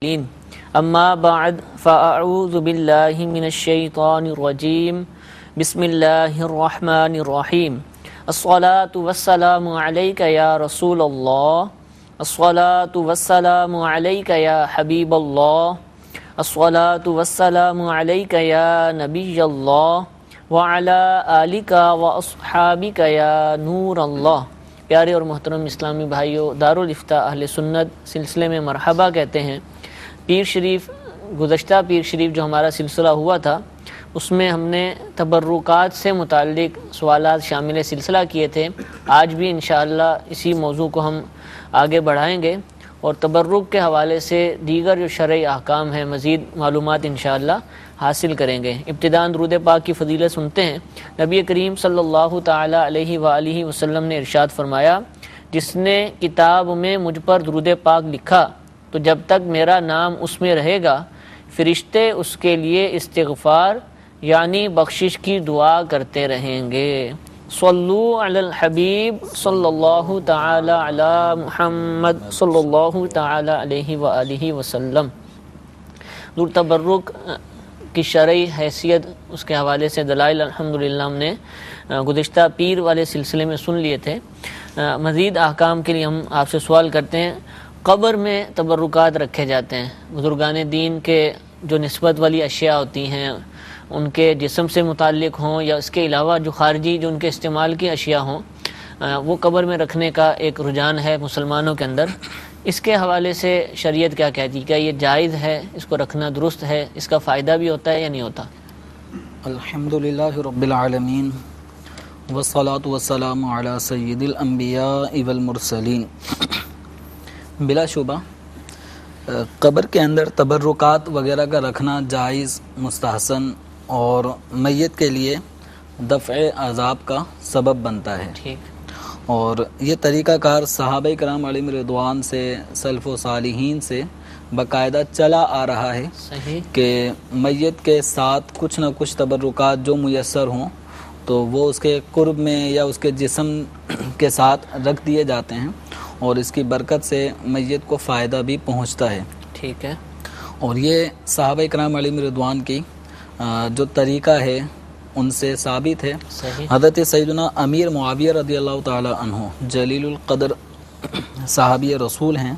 اما بعد فاعوذ باللہ من الشیطان الرجیم بسم اللہ الرحمن الرحیم الصلاة والسلام علیک یا رسول اللہ الصلاة والسلام علیک یا حبیب اللہ الصلاة والسلام علیک یا نبی اللہ وعلی آلک واصحابک یا نور اللہ۔ پیارے اور محترم اسلامی بھائیوں، دارالافتاء اہل سنت سلسلے میں مرحبا کہتے ہیں۔ پیر شریف، گزشتہ پیر شریف جو ہمارا سلسلہ ہوا تھا، اس میں ہم نے تبرکات سے متعلق سوالات شامل سلسلہ کیے تھے۔ آج بھی انشاءاللہ اسی موضوع کو ہم آگے بڑھائیں گے اور تبرک کے حوالے سے دیگر جو شرعی احکام ہیں مزید معلومات انشاءاللہ حاصل کریں گے۔ ابتداءً درود پاک کی فضیلت سنتے ہیں۔ نبی کریم صلی اللہ تعالی علیہ وآلہ وسلم نے ارشاد فرمایا، جس نے کتاب میں مجھ پر درود پاک لکھا تو جب تک میرا نام اس میں رہے گا فرشتے اس کے لیے استغفار یعنی بخشش کی دعا کرتے رہیں گے۔ صلو علی الحبیب صلی اللہ تعالی علی محمد صلی اللہ تعالی علیہ وآلہ وسلم۔ دور تبرک کی شرعی حیثیت، اس کے حوالے سے دلائل الحمدللہ ہم نے گزشتہ پیر والے سلسلے میں سن لیے تھے۔ مزید احکام کے لیے ہم آپ سے سوال کرتے ہیں۔ قبر میں تبرکات رکھے جاتے ہیں، بزرگان دین کے جو نسبت والی اشیاء ہوتی ہیں ان کے جسم سے متعلق ہوں یا اس کے علاوہ جو خارجی جو ان کے استعمال کی اشیاء ہوں، وہ قبر میں رکھنے کا ایک رجحان ہے مسلمانوں کے اندر۔ اس کے حوالے سے شریعت کیا کہتی ہے؟ کیا یہ جائز ہے؟ اس کو رکھنا درست ہے؟ اس کا فائدہ بھی ہوتا ہے یا نہیں ہوتا؟ الحمدللہ رب العالمین والصلاة والسلام علی سید الانبیاء والمرسلین۔ بلا شبہ قبر کے اندر تبرکات وغیرہ کا رکھنا جائز، مستحسن اور میت کے لیے دفع عذاب کا سبب بنتا ہے۔ ٹھیک۔ اور یہ طریقہ کار صحابہ کرام علیہم رضوان سے، سلف و صالحین سے باقاعدہ چلا آ رہا ہے صحیح کہ میت کے ساتھ کچھ نہ کچھ تبرکات جو میسر ہوں تو وہ اس کے قرب میں یا اس کے جسم کے ساتھ رکھ دیے جاتے ہیں اور اس کی برکت سے میت کو فائدہ بھی پہنچتا ہے۔ ٹھیک ہے۔ اور یہ صحابہ کرام علیہم رضوان کی جو طریقہ ہے ان سے ثابت ہے۔ صحیح۔ حضرت سیدنا امیر معاویہ رضی اللہ تعالی عنہ جلیل القدر صحابی رسول ہیں،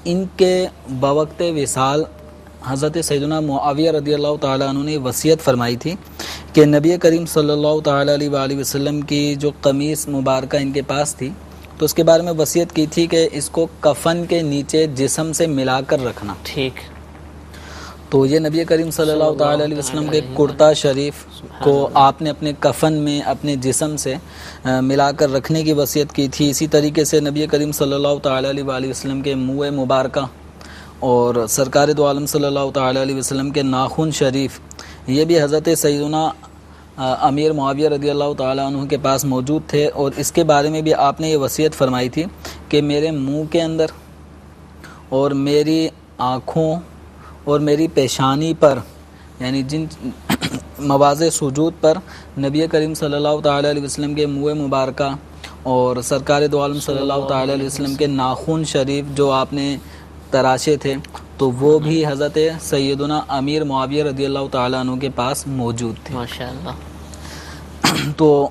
ان کے بوقت وصال حضرت سیدنا معاویہ رضی اللہ تعالی عنہ نے وصیت فرمائی تھی کہ نبی کریم صلی اللہ تعالی علیہ وآلہ وسلم کی جو قمیص مبارکہ ان کے پاس تھی تو اس کے بارے میں وصیت کی تھی کہ اس کو کفن کے نیچے جسم سے ملا کر رکھنا۔ ٹھیک۔ تو یہ نبی کریم صلی اللہ تعالی علیہ وسلم کے کرتا شریف کو آپ نے اپنے کفن میں اپنے جسم سے ملا کر رکھنے کی وصیت کی تھی۔ اسی طریقے سے نبی کریم صلی اللہ تعالی علیہ وآلہ وسلم کے منہ مبارکہ اور سرکار دو عالم صلی اللہ تعالی علیہ وسلم کے ناخن شریف، یہ بھی حضرت سیدنا امیر معاویہ رضی اللہ تعالیٰ عنہ کے پاس موجود تھے، اور اس کے بارے میں بھی آپ نے یہ وصیت فرمائی تھی کہ میرے منہ کے اندر اور میری آنکھوں اور میری پیشانی پر، یعنی جن مواضع سجود پر نبی کریم صلی اللہ تعالیٰ علیہ وسلم کے منہ مبارکہ اور سرکار دو عالم صلی اللہ تعالیٰ علیہ وسلم کے ناخن شریف جو آپ نے تراشے تھے تو وہ بھی حضرت سیدنا امیر معاویہ رضی اللہ تعالیٰ عنہ کے پاس موجود تھے۔ ماشاءاللہ۔ تو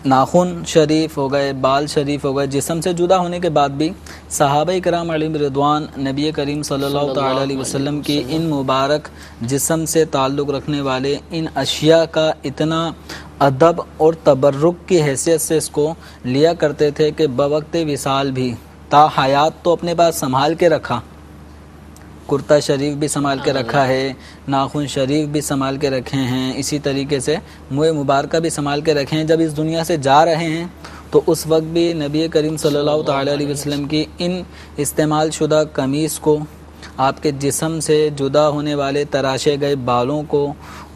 ناخن شریف ہو گئے، بال شریف ہو گئے، جسم سے جدا ہونے کے بعد بھی صحابہ کرام علیہم رضوان نبی کریم صلی اللہ تعالیٰ علیہ وسلم کی ان مبارک جسم سے تعلق رکھنے والے ان اشیاء کا اتنا ادب اور تبرک کی حیثیت سے اس کو لیا کرتے تھے کہ بوقت وصال بھی تا حیات تو اپنے پاس سنبھال کے رکھا، کرتا شریف بھی سنبھال کے رکھا ہے، ناخن شریف بھی سنبھال کے رکھے ہیں، اسی طریقے سے منہ مبارکہ بھی سنبھال کے رکھے ہیں۔ جب اس دنیا سے جا رہے ہیں تو اس وقت بھی نبی کریم صلی اللہ تعالی علیہ وسلم کی ان استعمال شدہ قمیص کو، آپ کے جسم سے جدا ہونے والے تراشے گئے بالوں کو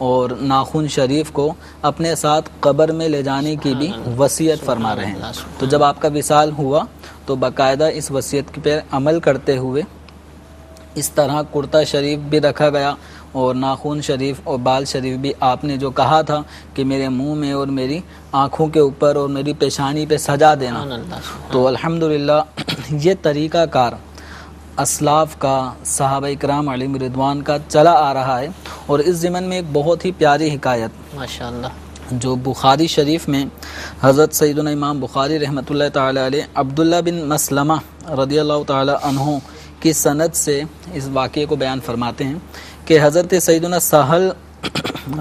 اور ناخن شریف کو اپنے ساتھ قبر میں لے جانے کی بھی وصیت فرما رہے ہیں۔ تو جب آپ کا وصال ہوا تو باقاعدہ اس وصیت پر عمل کرتے ہوئے اس طرح کرتا شریف بھی رکھا گیا اور ناخن شریف اور بال شریف بھی آپ نے جو کہا تھا کہ میرے منہ میں اور میری آنکھوں کے اوپر اور میری پیشانی پہ سجا دینا، تو الحمدللہ یہ طریقہ کار اسلاف کا، صحابہ کرام علیہم رضوان کا چلا آ رہا ہے۔ اور اس ضمن میں ایک بہت ہی پیاری حکایت ماشاءاللہ جو بخاری شریف میں حضرت سیدنا امام بخاری رحمۃ اللہ تعالی علیہ عبداللہ بن مسلمہ رضی اللہ تعالی عنہ کی سند سے اس واقعے کو بیان فرماتے ہیں کہ حضرت سیدنا سہل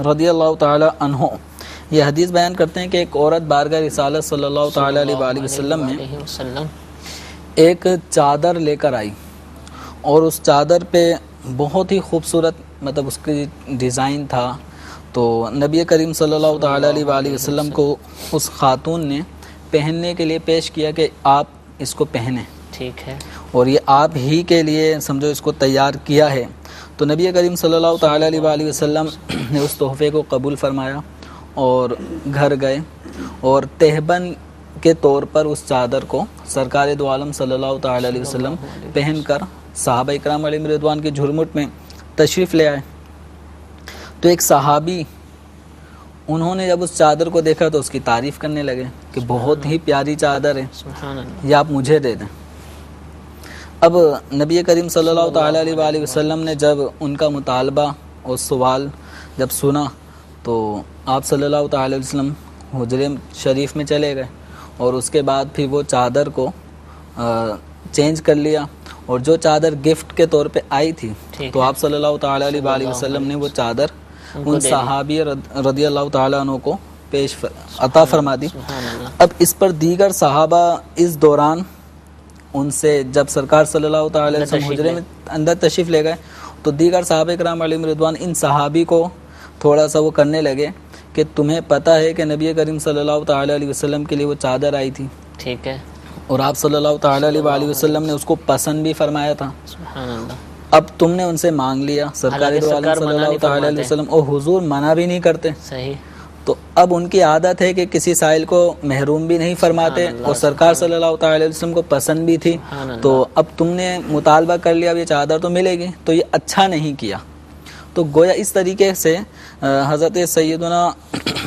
رضی اللہ تعالی عنہ یہ حدیث بیان کرتے ہیں کہ ایک عورت بارگاہ رسالت صلی اللہ تعالی علیہ وآلہ وسلم میں ایک چادر لے کر آئی، اور اس چادر پہ بہت ہی خوبصورت مطلب اس کی ڈیزائن تھا۔ تو نبی کریم صلی اللہ تعالی علیہ وآلہ وسلم کو اس خاتون نے پہننے کے لیے پیش کیا کہ آپ اس کو پہنیں، ٹھیک ہے، اور یہ آپ ہی کے لیے سمجھو اس کو تیار کیا ہے۔ تو نبی کریم صلی اللہ تعالی علیہ وآلہ وسلم نے اس تحفے کو قبول فرمایا اور گھر گئے، اور تہبند کے طور پر اس چادر کو سرکار دو عالم صلی اللہ تعالی علیہ وسلم پہن کر صحابہ اکرام علیہم رضوان کے جھرمٹ میں تشریف لے آئے۔ تو ایک صحابی انہوں نے جب اس چادر کو دیکھا تو اس کی تعریف کرنے لگے کہ بہت ہی پیاری چادر ہے، سبحان اللہ، یہ آپ مجھے دے دیں۔ اب نبی کریم صلی اللہ تعالی علیہ وآلہ وسلم نے جب ان کا مطالبہ اور سوال جب سنا تو آپ صلی اللہ تعالی علیہ وسلم حجرے شریف میں چلے گئے، اور اس کے بعد پھر وہ چادر کو چینج کر لیا، اور جو چادر گفٹ کے طور پہ آئی تھی تو آپ صلی اللہ تعالی علیہ وآلہ وسلم نے وہ چادر ان صحابی رضی اللہ تعالیٰ عنہ کو عطا فرما دی۔ اب اس پر دیگر صحابہ اس دوران ان سے جب سرکار صلی اللہ تعالی علیہ وسلم حجرے میں اندر تشریف لے گئے تو دیگر صحابہ کرام علیہم رضوان ان صحابی کو تھوڑا سا وہ کرنے لگے کہ تمہیں پتہ ہے کہ نبی کریم صلی اللہ تعالی علیہ وسلم کے لیے وہ چادر آئی تھی، ٹھیک ہے، اور آپ صلی اللہ تعالی علیہ وآلہ وسلم نے اس کو پسند بھی فرمایا تھا، سبحان اللہ، اب تم نے ان سے مانگ لیا، سرکار دو عالم صلی اللہ تعالی علیہ وسلم اور حضور منع بھی نہیں کرتے، صحیح، تو اب ان کی عادت ہے کہ کسی سائل کو محروم بھی نہیں فرماتے، اور سرکار صلی اللہ تعالی علیہ وسلم کو پسند بھی تھی، تو اب تم نے مطالبہ کر لیا اب یہ چادر تو ملے گی، تو یہ اچھا نہیں کیا۔ تو گویا اس طریقے سے حضرت سیدنا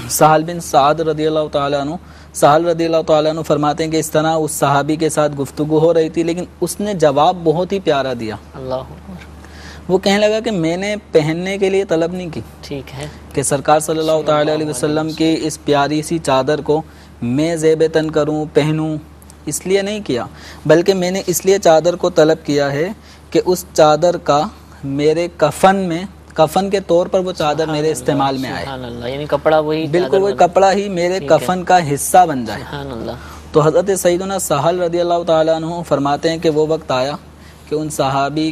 سہل بن سعد رضی اللہ تعالیٰ عنہ، سہل رضی اللہ تعالیٰ عنہ فرماتے ہیں کہ اس طرح اس صحابی کے ساتھ گفتگو ہو رہی تھی، لیکن اس نے جواب بہت ہی پیارا دیا۔ اللہ اکبر، وہ کہنے لگا کہ میں نے پہننے کے لیے طلب نہیں کی ٹھیک ہے، کہ سرکار صلی اللہ تعالی علیہ وسلم کی اس پیاری سی چادر کو میں زیب تن کروں، پہنوں، اس لیے نہیں کیا، بلکہ میں نے اس لیے چادر کو طلب کیا ہے کہ اس چادر کا میرے کفن کے طور پر وہ چادر میرے استعمال میں آئے، سبحان اللہ، یعنی کپڑا وہی، بالکل وہی کپڑا ہی میرے کفن کا حصہ بن جائے۔ سبحان اللہ، تو حضرت سیدنا سہل رضی اللہ تعالیٰ عنہ فرماتے ہیں کہ وہ وقت آیا کہ ان صحابی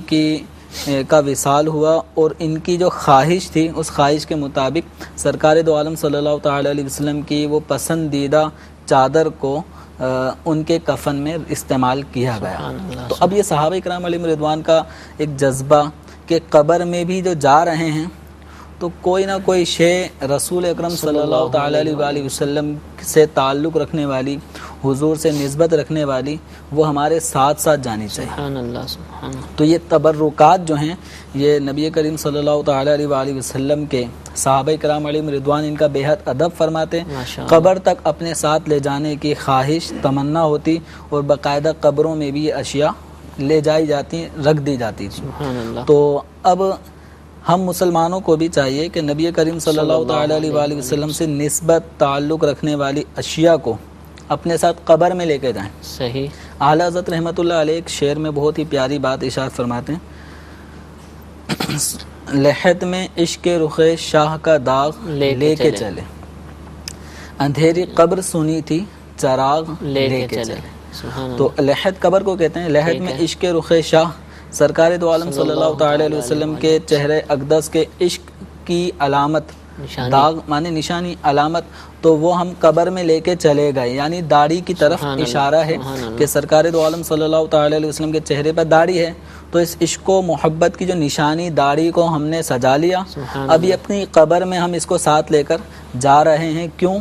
کا وصال ہوا، اور ان کی جو خواہش تھی اس خواہش کے مطابق سرکار دو عالم صلی اللہ تعالی علیہ وسلم کی وہ پسندیدہ چادر کو ان کے کفن میں استعمال کیا گیا۔ تو اب یہ صحابہ کرام علیہم رضوان کا ایک جذبہ کہ قبر میں بھی جو جا رہے ہیں تو کوئی نہ کوئی شے رسول اکرم صلی اللہ تعالی علیہ وآلہ وسلم سے تعلق رکھنے والی، حضور سے نسبت رکھنے والی، وہ ہمارے ساتھ ساتھ جانی چاہیے۔ سبحان اللہ، سبحان اللہ، تو یہ تبرکات جو ہیں یہ نبی کریم صلی اللہ تعالی علیہ وآلہ وسلم کے صحابہ کرام علیہم رضوان ان کا بے حد ادب فرماتے، قبر تک اپنے ساتھ لے جانے کی خواہش تمنا ہوتی، اور باقاعدہ قبروں میں بھی یہ اشیاء لے جائی جاتی، رکھ دی جاتی تھی۔ سبحان اللہ، تو اب ہم مسلمانوں کو بھی چاہیے کہ نبی کریم صلی اللہ تعالی علیہ وآلہ وسلم سے نسبت تعلق رکھنے والی اشیاء کو اپنے ساتھ قبر میں لے کے جائیں۔ صحیح، اعلیٰ حضرت رحمۃ اللہ علیہ ایک شعر میں بہت ہی پیاری بات ارشاد فرماتے ہیں، لحد میں عشق رخ شاہ کا داغ لے کے چلے، اندھیری قبر سنی تھی چراغ لے کے چلے۔ تو لحد قبر کو کہتے ہیں، لحد میں عشق رخ شاہ سرکار دو عالم صلی اللہ تعالی علیہ وسلم کے چہرے اقدس کے عشق کی علامت، داغ مانے نشانی، علامت، تو وہ ہم قبر میں لے کے چلے گئے، یعنی داڑھی کی طرف اشارہ ہے کہ سرکار دو عالم صلی اللہ تعالی علیہ وسلم کے چہرے پر داڑھی ہے، تو اس عشق و محبت کی جو نشانی داڑھی کو ہم نے سجا لیا، ابھی اپنی قبر میں ہم اس کو ساتھ لے کر جا رہے ہیں۔ کیوں؟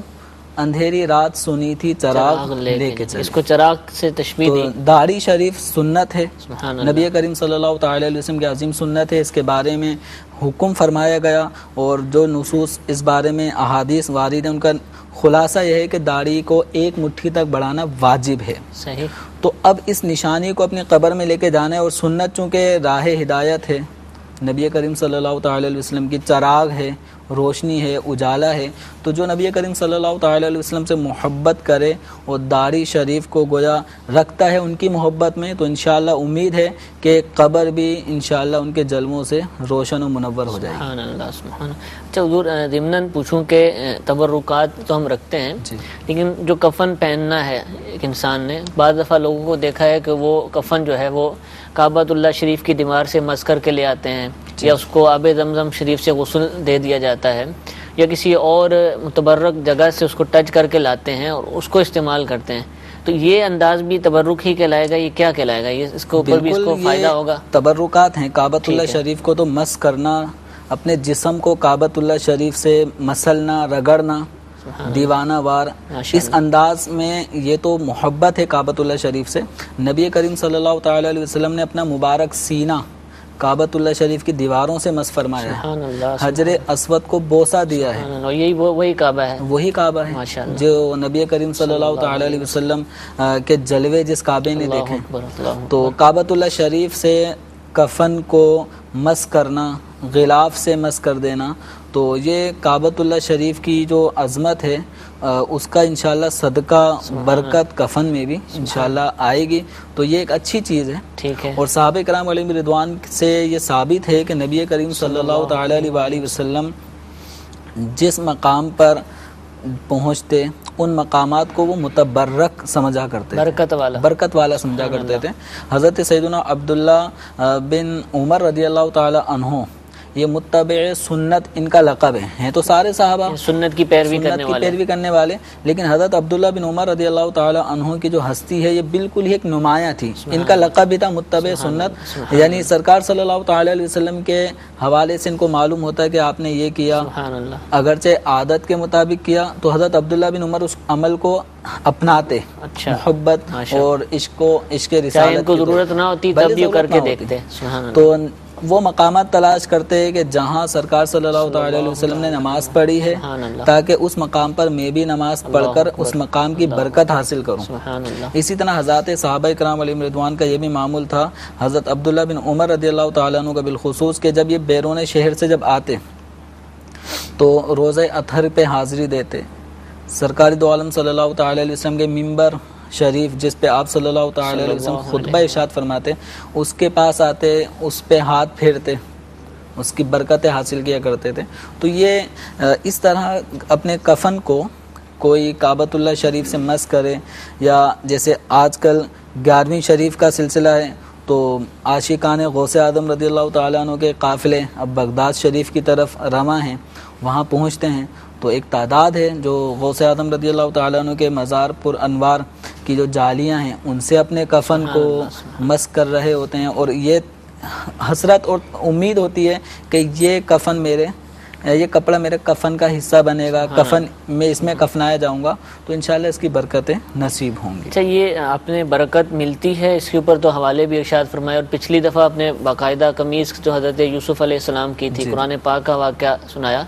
اندھیری رات سنی تھی چراغ لے کے چلے. اس کو چراغ سے تشبیہ تو دی. داڑھی شریف سنت ہے, سبحان اللہ. نبی کریم صلی اللہ تعالی علیہ وسلم کی عظیم سنت ہے, اس کے بارے میں حکم فرمایا گیا, اور جو نصوص اس بارے میں احادیث وارد ہیں ان کا خلاصہ یہ ہے کہ داڑھی کو ایک مٹھی تک بڑھانا واجب ہے. صحیح. تو اب اس نشانی کو اپنی قبر میں لے کے جانا ہے, اور سنت چونکہ راہ ہدایت ہے, نبی کریم صلی اللہ تعالی علیہ وسلم کی چراغ ہے, روشنی ہے, اجالا ہے, تو جو نبی کریم صلی اللہ تعالی علیہ وسلم سے محبت کرے اور داڑھی شریف کو گویا رکھتا ہے ان کی محبت میں, تو انشاءاللہ امید ہے کہ قبر بھی انشاءاللہ ان کے جلووں سے روشن و منور ہو جائے گی. سبحان اللہ, سبحان اللہ. اچھا حضور, ضمناً پوچھوں کہ تبرکات تو ہم رکھتے ہیں, جی. لیکن جو کفن پہننا ہے ایک انسان نے, بعض دفعہ لوگوں کو دیکھا ہے کہ وہ کفن جو ہے وہ کعبۃ اللہ شریف کی دیوار سے مس کر کے لے آتے ہیں, یا اس کو آب زمزم شریف سے غسل دے دیا جاتا ہے, یا کسی اور متبرک جگہ سے اس کو ٹچ کر کے لاتے ہیں اور اس کو استعمال کرتے ہیں. تو یہ انداز بھی تبرک ہی کہلائے گا, یہ کیا کہلائے گا, یہ اس کے اوپر بھی اس کو فائدہ ہوگا؟ تبرکات ہیں. کعبۃ اللہ شریف کو تو مس کرنا, اپنے جسم کو کعبۃ اللہ شریف سے مسلنا, رگڑنا دیوانہ وار, اس انداز میں یہ تو محبت ہے کعبۃ اللہ شریف سے. نبی کریم صلی اللہ تعالی علیہ وسلم نے اپنا مبارک سینہ کعبۃ اللہ شریف کی دیواروں سے مس فرمایا ہے, حجر اسود کو بوسہ دیا ہے, یہی وہی کعبہ ہے, وہی کعبہ ہے جو نبی کریم صلی اللہ تعالی علیہ وسلم کے جلوے جس کعبے نے دیکھے. تو کعبۃ اللہ شریف سے کفن کو مس کرنا, غلاف سے مس کر دینا, تو یہ کعبۃ اللہ شریف کی جو عظمت ہے اس کا انشاءاللہ صدقہ برکت کفن میں بھی انشاءاللہ آئے گی. تو یہ ایک اچھی چیز ہے. ٹھیک ہے. اور صحابہ کرام علیہم رضوان سے یہ ثابت ہے کہ نبی کریم صلی اللہ تعالی علیہ وآلہ وسلم جس مقام پر پہنچتے ان مقامات کو وہ متبرک سمجھا کرتے تھے, برکت والا سمجھا کرتے تھے. حضرت سیدنا عبداللہ بن عمر رضی اللہ تعالی عنہ, یہ متبع سنت ان کا لقب ہے تو سارے صحابہ سنت کی پیروی کرنے والے, لیکن حضرت عبداللہ بن عمر رضی اللہ تعالی عنہ کی جو ہستی ہے یہ بالکل ہی ایک نمایاں تھی. ان کا لقب بھی تھا متبع سنت, یعنی سرکار صلی اللہ تعالی علیہ وسلم کے حوالے سے ان کو معلوم ہوتا ہے کہ آپ نے یہ کیا, اگرچہ عادت کے مطابق کیا, تو حضرت عبداللہ بن عمر اس عمل کو اپناتے, محبت اور عشق رسالت کو ضرورت نہ ہوتی تب بھی کر کے دیکھتے. تو وہ مقامات تلاش کرتے ہیں کہ جہاں سرکار صلی اللہ تعالی علیہ وسلم نے نماز پڑھی ہے, تاکہ اس مقام پر میں بھی نماز پڑھ کر اس مقام کی برکت حاصل کروں. اسی طرح حضرات صحابہ کرام علیہم رضوان کا یہ بھی معمول تھا, حضرت عبداللہ بن عمر رضی اللہ تعالیٰ عنہ کا بالخصوص, کہ جب یہ بیرون شہر سے جب آتے تو روزہ اطہر پہ حاضری دیتے. سرکار دو عالم صلی اللہ تعالی علیہ وسلم کے ممبر شریف جس پہ آپ صلی اللہ تعالی علیہ وسلم خطبہ ارشاد فرماتے, اس کے پاس آتے, اس پہ ہاتھ پھیرتے, اس کی برکتیں حاصل کیا کرتے تھے. تو یہ اس طرح اپنے کفن کو کوئی کعبۃ اللہ شریف سے مس کرے, یا جیسے آج کل 11ویں شریف کا سلسلہ ہے تو عاشقان غوث اعظم رضی اللہ تعالیٰ عنہ کے قافلے اب بغداد شریف کی طرف رواں ہیں, وہاں پہنچتے ہیں. تو ایک تعداد ہے جو غوث اعظم رضی اللہ تعالیٰ عنہ کے مزار پر انوار کی جو جالیاں ہیں ان سے اپنے کفن کو مس کر رہے ہوتے ہیں, اور یہ حسرت اور امید ہوتی ہے کہ یہ کفن یہ کپڑا میرے کفن کا حصہ بنے گا, کفن میں اس میں کفنایا جاؤں گا, تو انشاءاللہ اس کی برکتیں نصیب ہوں گی. اچھا, یہ آپ نے برکت ملتی ہے, اس کے اوپر تو حوالے بھی ارشاد فرمائے, اور پچھلی دفعہ آپ نے باقاعدہ قمیص جو حضرت یوسف علیہ السلام کی تھی, قرآن پاک کا واقعہ سنایا.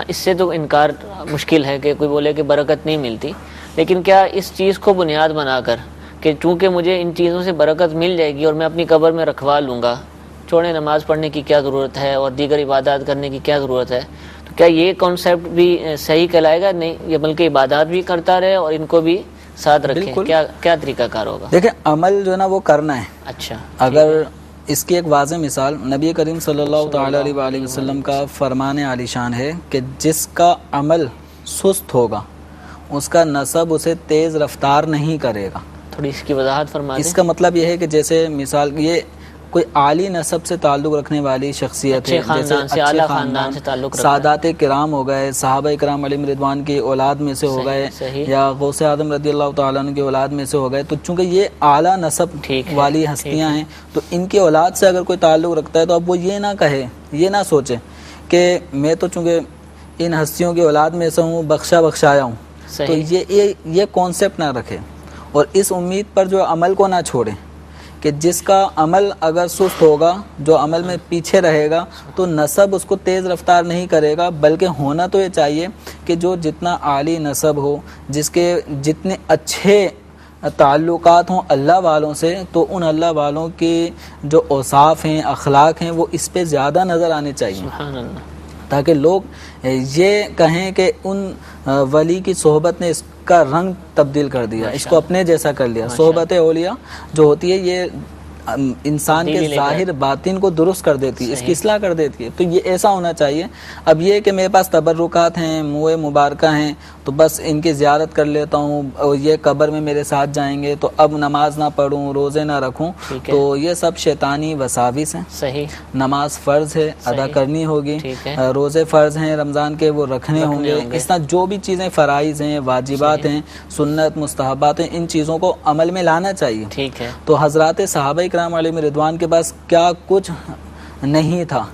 اس سے تو انکار مشکل ہے کہ کوئی بولے کہ برکت نہیں ملتی, لیکن کیا اس چیز کو بنیاد بنا کر کہ چونکہ مجھے ان چیزوں سے برکت مل جائے گی اور میں اپنی قبر میں رکھوا لوں گا, چھوڑے نماز پڑھنے کی کیا ضرورت ہے اور دیگر عبادات کرنے کی کیا ضرورت ہے, تو کیا یہ کانسیپٹ بھی صحیح کہلائے گا؟ نہیں, یہ بلکہ عبادات بھی کرتا رہے اور ان کو بھی ساتھ رکھے, کیا طریقہ کار ہوگا؟ دیکھیں, عمل جو ہے نا وہ کرنا ہے. اچھا, اگر اس کی ایک واضح مثال نبی کریم صلی اللہ تعالی علیہ وآلہ وسلم کا فرمان عالی شان ہے کہ جس کا عمل سست ہوگا اس کا نسب اسے تیز رفتار نہیں کرے گا. تھوڑی اس کی وضاحت فرما دیں. اس کا مطلب یہ ہے کہ جیسے مثال یہ کوئی عالی نسب سے تعلق رکھنے والی شخصیت ہے, جیسے اچھے خاندان سے تعلق سادات کرام ہو گئے, صحابہ کرام علیہم رضوان کی اولاد میں سے ہو گئے, یا غوث اعظم رضی اللہ تعالیٰ عنہ کی اولاد میں سے ہو گئے, تو چونکہ یہ اعلیٰ نسب والی ہستیاں ہیں تو ان کی اولاد سے اگر کوئی تعلق رکھتا ہے تو اب وہ یہ نہ کہے, یہ نہ سوچے کہ میں تو چونکہ ان ہستیوں کی اولاد میں سے ہوں, بخشایا ہوں, تو یہ کانسیپٹ نہ رکھے اور اس امید پر جو عمل کو نہ چھوڑیں کہ جس کا عمل اگر سست ہوگا، جو عمل میں پیچھے رہے گا تو نسب اس کو تیز رفتار نہیں کرے گا، بلکہ ہونا تو یہ چاہیے کہ جو جتنا عالی نسب ہو، جس کے جتنے اچھے تعلقات ہوں اللہ والوں سے، تو ان اللہ والوں کے جو اوصاف ہیں، اخلاق ہیں، وہ اس پہ زیادہ نظر آنے چاہیے، سبحان اللہ، تاکہ لوگ یہ کہیں کہ ان ولی کی صحبت نے اس کا رنگ تبدیل کر دیا، اس کو اپنے جیسا کر لیا۔ صحبت اولیاء جو ہوتی ہے یہ انسان کے ظاہر باطن کو درست کر دیتی ہے، اس کی اصلاح کر دیتی ہے، تو یہ ایسا ہونا چاہیے۔ اب یہ کہ میرے پاس تبرکات ہیں، موئے مبارکہ ہیں، تو بس ان کی زیارت کر لیتا ہوں اور یہ قبر میں میرے ساتھ جائیں گے تو اب نماز نہ پڑھوں، روزے نہ رکھوں، تو یہ سب شیطانی وساوس ہیں۔ صحیح، نماز فرض ہے، ادا کرنی ہوگی، روزے فرض ہیں رمضان کے، وہ رکھنے ہوں گے۔ اس طرح جو بھی چیزیں فرائض ہیں، واجبات ہیں، سنت مستحبات ہیں، ان چیزوں کو عمل میں لانا چاہیے۔ ٹھیک ہے، تو حضرات صحابہ کرام علیہم رضوان کے پاس کیا کچھ نہیں تھا،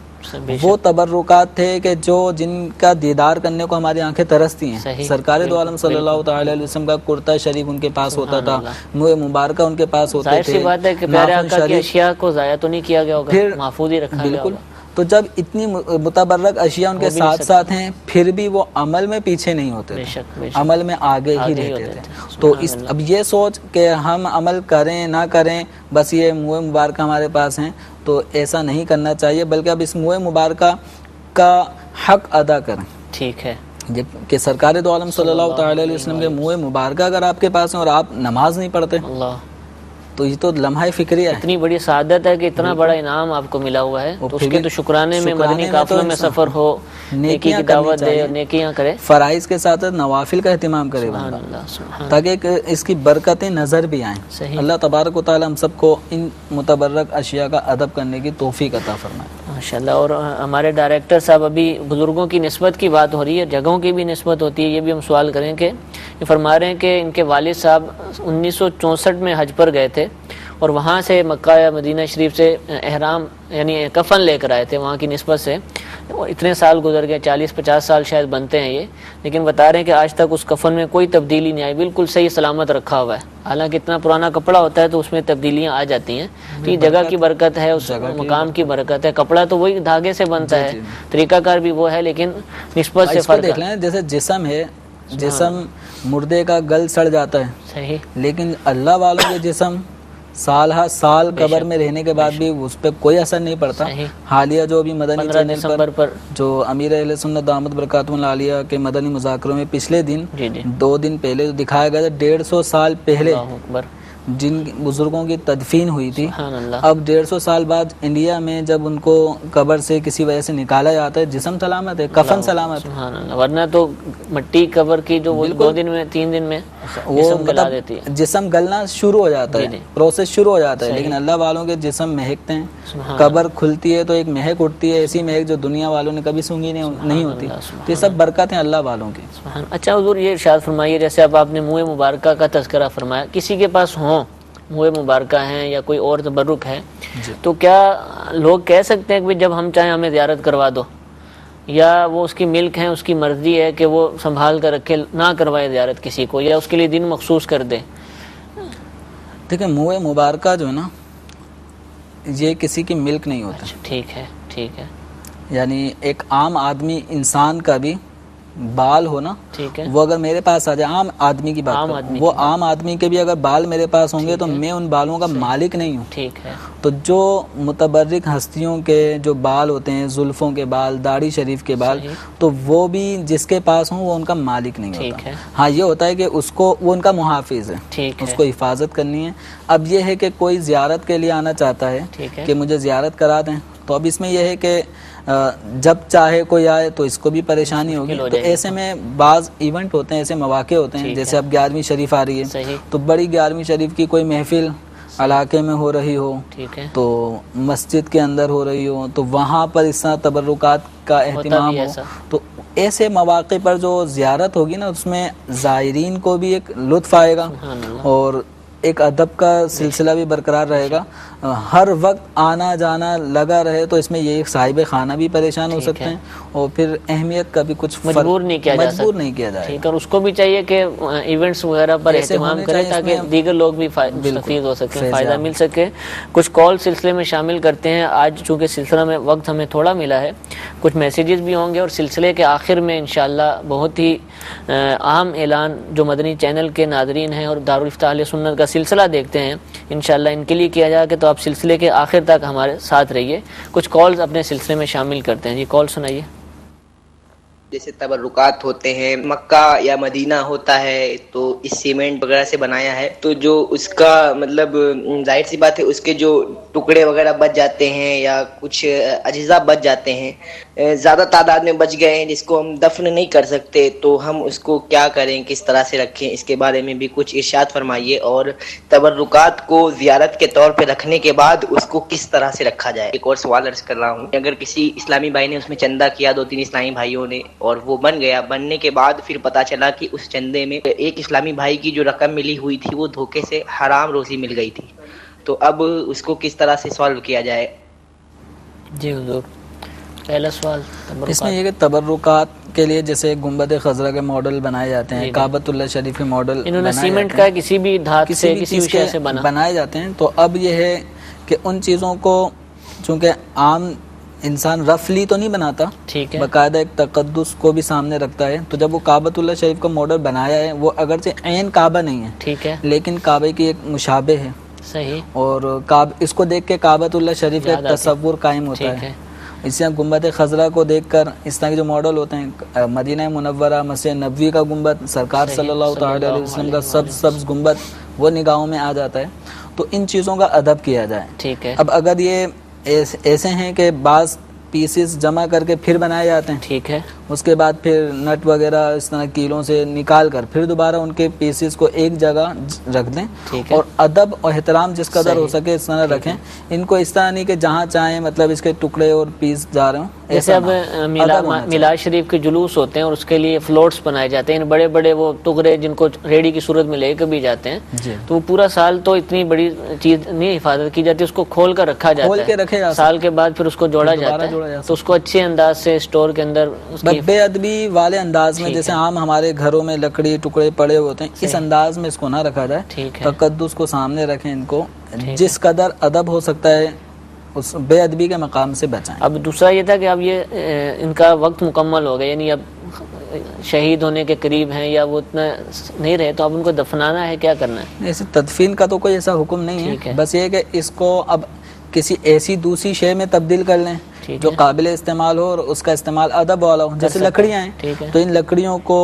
وہ تبرکات تھے کہ جن کا دیدار کرنے کو ہماری آنکھیں ترستی ہیں۔ سرکار دو عالم صلی اللہ تعالی علیہ وسلم کا کرتا شریف ان کے پاس ہوتا تھا، موئے مبارکہ ان کے پاس ہوتے تھے۔ ظاہر سی بات ہے کہ پیارے آقا کی اشیاء کو ضائع تو نہیں کیا گیا ہوگا، محفوظ ہی رکھا گیا ہوگا۔ تو جب اتنی متبرک اشیاء ان کے ساتھ ساتھ ہیں، پھر بھی وہ عمل میں پیچھے نہیں ہوتے تھے، عمل میں آگے ہی رہتے تھے۔ تو اب یہ سوچ کہ ہم عمل کریں نہ کریں، بس یہ موئے مبارکہ ہمارے پاس ہیں، تو ایسا نہیں کرنا چاہیے، بلکہ اب اس موئے مبارکہ کا حق ادا کریں۔ ٹھیک ہے، کہ سرکار دو عالم صلی اللہ تعالی علیہ وسلم کے موئے مبارکہ اگر آپ کے پاس ہیں اور آپ نماز نہیں پڑھتے، اللہ، تو یہ تو لمحہ فکری ہے۔ اتنی بڑی سعادت ہے کہ اتنا بڑا انعام آپ کو ملا ہوا ہے، تو اس کے تو شکرانے میں مدنی قافلوں میں سفر ہو، نیکی کی دعوت دے اور نیکیاں کرے، فرائض کے ساتھ نوافل کا اہتمام کرے تاکہ اس کی برکتیں نظر بھی آئیں۔ اللہ تبارک و تعالی ہم سب کو ان متبرک اشیاء کا ادب کرنے کی توفیق عطا فرمائے ماشاءاللہ۔ اور ہمارے ڈائریکٹر صاحب، ابھی بزرگوں کی نسبت کی بات ہو رہی ہے، جگہوں کی بھی نسبت ہوتی ہے، یہ بھی ہم سوال کریں کہ یہ فرما رہے ہیں کہ ان کے والد صاحب 1964 میں حج پر گئے تھے اور وہاں سے مکہ یا مدینہ شریف سے احرام یعنی کفن لے کر آئے تھے وہاں کی نسبت سے، اور اتنے سال گزر گئے، 40-50 سال شاید بنتے ہیں یہ، لیکن بتا رہے ہیں کہ آج تک اس کفن میں کوئی تبدیلی نہیں آئی، بالکل صحیح سلامت رکھا ہوا ہے۔ حالانکہ اتنا پرانا کپڑا ہوتا ہے تو اس میں تبدیلیاں آ جاتی ہیں، تو یہ جگہ کی برکت ہے، اس مقام کی برکت ہے۔ کپڑا تو وہی دھاگے سے بنتا ہے، طریقہ کار بھی وہ ہے، لیکن نسبت سے فرق دیکھ لیں۔ جیسے جسم ہے، جسم مردے کا گل سڑ جاتا ہے، صحیح، لیکن اللہ والوں کے جسم سال ہا سال قبر میں رہنے کے بعد بھی اس پہ کوئی اثر نہیں پڑتا۔ حالیہ جو بھی مدنی چینل پر جو امیر اہل سنت دامت برکاتہم العالیہ کے مدنی مذاکروں میں پچھلے دن 2 دن پہلے دکھایا گیا تھا، 150 سال پہلے جن بزرگوں کی تدفین ہوئی تھی، اب 150 سال بعد انڈیا میں جب ان کو قبر سے کسی وجہ سے نکالا جاتا ہے، جسم سلامت ہے، کفن سلامت ہے، ورنہ تو مٹی قبر کی جو 2 دن میں 3 دن میں وہ جسم گلنا شروع ہو جاتا ہے، پروسیس شروع ہو جاتا ہے، لیکن اللہ والوں کے جسم مہکتے ہیں، قبر کھلتی ہے تو ایک مہک اٹھتی ہے، ایسی مہک جو دنیا والوں نے کبھی سونگھی نہیں ہوتی۔ تو یہ سب برکت ہیں اللہ والوں کی۔ اچھا حضور، یہ ارشاد فرمائیے، جیسے اب آپ نے موئے مبارکہ کا تذکرہ فرمایا، کسی کے پاس ہوں موئے مبارکہ ہیں یا کوئی اور تبرک ہے، تو کیا لوگ کہہ سکتے ہیں کہ جب ہم چاہیں ہمیں زیارت کروا دو، یا وہ اس کی ملک ہے، اس کی مرضی ہے کہ وہ سنبھال کر رکھے، نہ کروائے زیارت کسی کو، یا اس کے لیے دن مخصوص کر دے؟ دیکھیں، موئے مبارکہ جو ہے نا، یہ کسی کی ملک نہیں ہوتا۔ ٹھیک ہے، ٹھیک ہے، یعنی ایک عام آدمی انسان کا بھی بال ہو نا، ٹھیک ہے، وہ اگر میرے پاس آ جائے، عام آدمی کی بات کروں، وہ عام آدمی کے بھی اگر بال میرے پاس ہوں گے تو میں ان بالوں کا مالک نہیں ہوں۔ ٹھیک ہے، تو جو متبرک ہستیوں کے جو بال ہوتے ہیں، زلفوں کے بال، داڑھی شریف کے بال، تو وہ بھی جس کے پاس ہوں وہ ان کا مالک نہیں ہوتا۔ ہاں، یہ ہوتا ہے کہ اس کو وہ ان کا محافظ ہے، اس کو حفاظت کرنی ہے۔ اب یہ ہے کہ کوئی زیارت کے لیے آنا چاہتا ہے کہ مجھے زیارت کرا دیں، تو اب اس میں یہ ہے کہ جب چاہے کوئی آئے تو اس کو بھی پریشانی ہوگی۔ تو ایسے میں بعض ایونٹ ہوتے ہیں، ایسے مواقع ہوتے ہیں، جیسے اب 11ویں شریف آ رہی ہے، تو بڑی 11ویں شریف کی کوئی محفل علاقے میں ہو رہی ہو، تو مسجد کے اندر ہو رہی ہو، تو وہاں پر اس طرح تبرکات کا اہتمام ہو، تو ایسے مواقع پر جو زیارت ہوگی نا، اس میں زائرین کو بھی ایک لطف آئے گا اور ایک ادب کا سلسلہ بھی برقرار رہے گا۔ ہر وقت آنا جانا لگا رہے تو اس میں یہ صاحب خانہ بھی پریشان ہو سکتے ہیں اور پھر اہمیت کا بھی کچھ مجبور نہیں کیا جائے. ٹھیک ہے. اور اس کو بھی چاہیے کہ ایونٹس وغیرہ پر اہتمام کرے تاکہ دیگر لوگ بھی مستفید ہو سکیں, فائدہ مل سکے. کچھ کال سلسلے میں شامل کرتے ہیں. آج چونکہ سلسلہ میں وقت ہمیں تھوڑا ملا ہے, کچھ میسیجز بھی ہوں گے اور سلسلے کے آخر میں انشاءاللہ بہت ہی اہم اعلان جو مدنی چینل کے ناظرین ہیں اور دارالفتہ اہل سنت کا سلسلہ دیکھتے ہیں انشاءاللہ ان کے لیے کیا جائے کہ تو آپ سلسلے کے آخر تک ہمارے ساتھ رہیے. کچھ کالز اپنے سلسلے میں شامل کرتے ہیں. جی کال سنائیے. جیسے تبرکات ہوتے ہیں, مکہ یا مدینہ ہوتا ہے تو اس سیمنٹ وغیرہ سے بنایا ہے, تو جو اس کا مطلب ظاہر سی بات ہے اس کے جو ٹکڑے وغیرہ بچ جاتے ہیں یا کچھ اجزاء بچ جاتے ہیں, زیادہ تعداد میں بچ گئے ہیں جس کو ہم دفن نہیں کر سکتے, تو ہم اس کو کیا کریں, کس طرح سے رکھیں, اس کے بارے میں بھی کچھ ارشاد فرمائیے. اور تبرکات کو زیارت کے طور پہ رکھنے کے بعد اس کو کس طرح سے رکھا جائے. ایک اور سوال عرض کر رہا ہوں, اگر کسی اسلامی بھائی نے اس میں چندہ کیا, 2-3 اسلامی بھائیوں نے, اور وہ بن گیا, بننے کے بعد پھر پتا چلا کہ اس چندے میں ایک اسلامی بھائی کی جو رقم ملی ہوئی تھی وہ دھوکے سے حرام روزی مل گئی تھی, تو اب اس کو کس طرح سے سالو کیا جائے. جی حضور, پہلا سوال اس میں یہ کہ تبرکات کے لیے جیسے گنبد خضرا کے ماڈل بنائے جاتے ہیں, کعبۃ اللہ شریف کے ماڈل انہوں نے سیمنٹ کا کسی بھی دھات سے کسی بھی شے سے بنائے جاتے ہیں, تو اب یہ ہے کہ ان چیزوں کو چونکہ عام انسان رفلی تو نہیں بناتا, ٹھیک ہے, باقاعدہ ایک تقدس کو بھی سامنے رکھتا ہے, تو جب وہ کعبۃ اللہ شریف کا ماڈل بنایا ہے وہ اگرچہ عین کعبہ نہیں ہے, ٹھیک ہے, لیکن کعبے کی ایک مشابہ ہے, صحیح, اور اس کو دیکھ کے کعبۃ اللہ شریف کا تصور قائم ہوتا ہے. اسی طرح گنبد خضرا کو دیکھ کر اس طرح کے جو ماڈل ہوتے ہیں, مدینہ منورہ مسجد نبوی کا گنبد, سرکار صلی اللہ تعالی علیہ وسلم کا سبز گنبد, وہ نگاہوں میں آ جاتا ہے. تو ان چیزوں کا ادب کیا جائے. ٹھیک ہے. اب اگر یہ ایسے ہیں کہ بعض پیسز جمع کر کے پھر بنائے جاتے ہیں, ٹھیک ہے, اس کے بعد پھر نٹ وغیرہ اس طرح کیلوں سے نکال کر پھر دوبارہ ان کے پیسز کو ایک جگہ رکھ دیں, اور ادب اور احترام جس قدر ہو سکے اس طرح رکھیں. ان کو اس طرح نہیں کہ جہاں چاہیں مطلب اس کے ٹکڑے اور پیس جا رہے ہوں. جیسے اب میلاد شریف کے جلوس ہوتے ہیں اور اس کے لیے فلوٹس بنائے جاتے ہیں, بڑے بڑے وہ ٹکڑے جن کو ریڑھی کی صورت میں لے کے بھی جاتے ہیں, تو وہ پورا سال تو اتنی بڑی چیز نہیں حفاظت کی جاتی, اس کو کھول کر رکھا جاتا ہے, سال کے بعد پھر اس کو جوڑا جاتا ہے, تو اس کو اچھے انداز سے اسٹور کے اندر بے ادبی والے انداز میں, جیسے عام ہمارے گھروں میں لکڑی ٹکڑے پڑے ہوتے ہیں, اس انداز میں اس کو نہ رکھا جائے. تقدس کو سامنے رکھیں, ان کو جس قدر ادب ہو سکتا ہے اس بے ادبی کے مقام سے بچائیں. اب دوسرا یہ تھا کہ اب یہ ان کا وقت مکمل ہو گیا, یعنی اب شہید ہونے کے قریب ہیں یا وہ اتنا نہیں رہے, تو اب ان کو دفنانا ہے, کیا کرنا ہے؟ ایسے تدفین کا تو کوئی ایسا حکم نہیں ہے, بس یہ کہ اس کو اب کسی ایسی دوسری شے میں تبدیل کر لیں جو قابل استعمال ہو اور اس کا استعمال ادب والا ہو. جیسے لکڑیاں ہیں, تو ان لکڑیوں کو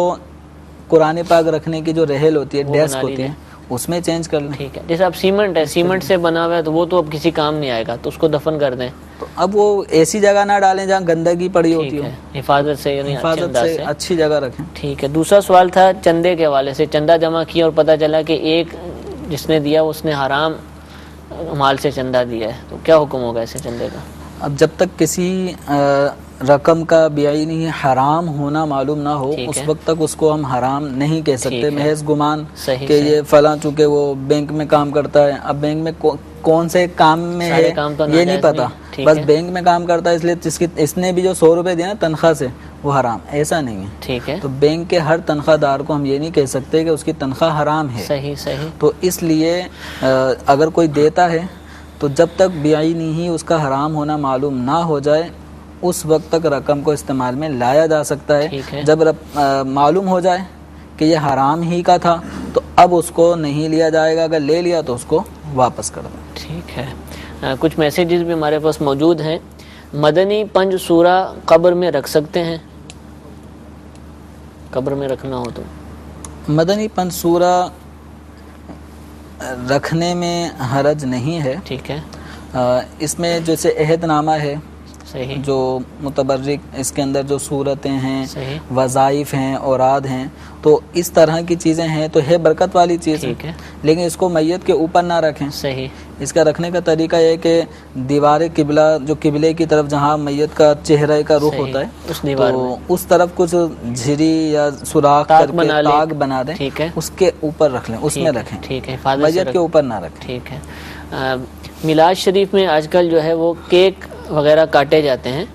قرآن پاک رکھنے کی جو رحل ہوتی ہے, ڈیسک ہوتی ہے, اس میں چینج کر لیں. ٹھیک ہے. جیسے اب سیمنٹ ہے, سیمنٹ سے بنا ہوا ہے, تو وہ تو اب کسی کام نہیں آئے گا, تو اس کو دفن کر دیں. تو اب وہ ایسی جگہ نہ ڈالیں جہاں گندگی پڑی ہوتی ہو, حفاظت سے, یعنی حفاظت سے اچھی جگہ رکھیں. ٹھیک ہے. دوسرا سوال تھا چندے کے حوالے سے, چندہ جمع کیا اور پتہ چلا کہ ایک جس نے دیا اس نے حرام مال سے چندہ دیا ہے, تو کیا حکم ہوگا ایسے چندے کا؟ اب جب تک کسی رقم کا بیعینی حرام ہونا معلوم نہ ہو, اس وقت تک اس کو ہم حرام نہیں کہہ سکتے. محض گمان کہ یہ فلاں چونکہ وہ بینک میں کام کرتا ہے, اب بینک میں کون سے کام میں ہے یہ نہیں پتا, بس بینک میں کام کرتا ہے اس لیے اس نے بھی جو 100 روپے دیا نا تنخواہ سے وہ حرام, ایسا نہیں ہے. ٹھیک ہے. تو بینک کے ہر تنخواہ دار کو ہم یہ نہیں کہہ سکتے کہ اس کی تنخواہ حرام ہے. صحیح صحیح. تو اس لیے اگر کوئی دیتا ہے تو جب تک بیعینی ہی اس کا حرام ہونا معلوم نہ ہو جائے اس وقت تک رقم کو استعمال میں لایا جا سکتا ہے. جب معلوم ہو جائے کہ یہ حرام ہی کا تھا تو اب اس کو نہیں لیا جائے گا, اگر لے لیا تو اس کو واپس کر دیں. ٹھیک ہے. کچھ میسیجز بھی ہمارے پاس موجود ہیں. مدنی پنج سورہ قبر میں رکھ سکتے ہیں, قبر میں رکھنا ہو تو؟ مدنی پنج سورہ رکھنے میں حرج نہیں ہے. ٹھیک ہے. اس میں جیسے عہد نامہ ہے, صحیح, جو متبرک اس کے اندر جو صورتیں ہیں, وظائف ہیں, اوراد ہیں, تو اس طرح کی چیزیں ہیں, تو ہے برکت والی چیز ہے, لیکن اس کو میت کے اوپر نہ رکھیں. صحیح. اس کا رکھنے کا طریقہ یہ کہ دیوار قبلہ جو قبلے کی طرف جہاں میت کا چہرے کا رخ ہوتا ہے تو اس طرف کچھ جھری یا سوراخ کر کے تاگ بنا دیں, اس کے اوپر رکھ لیں, اس میں رکھیں, ٹھیک ہے, میت کے اوپر نہ رکھیں. ٹھیک ہے. میلاد شریف میں آج کل جو ہے وہ کیک وغیرہ کاٹے جاتے ہیں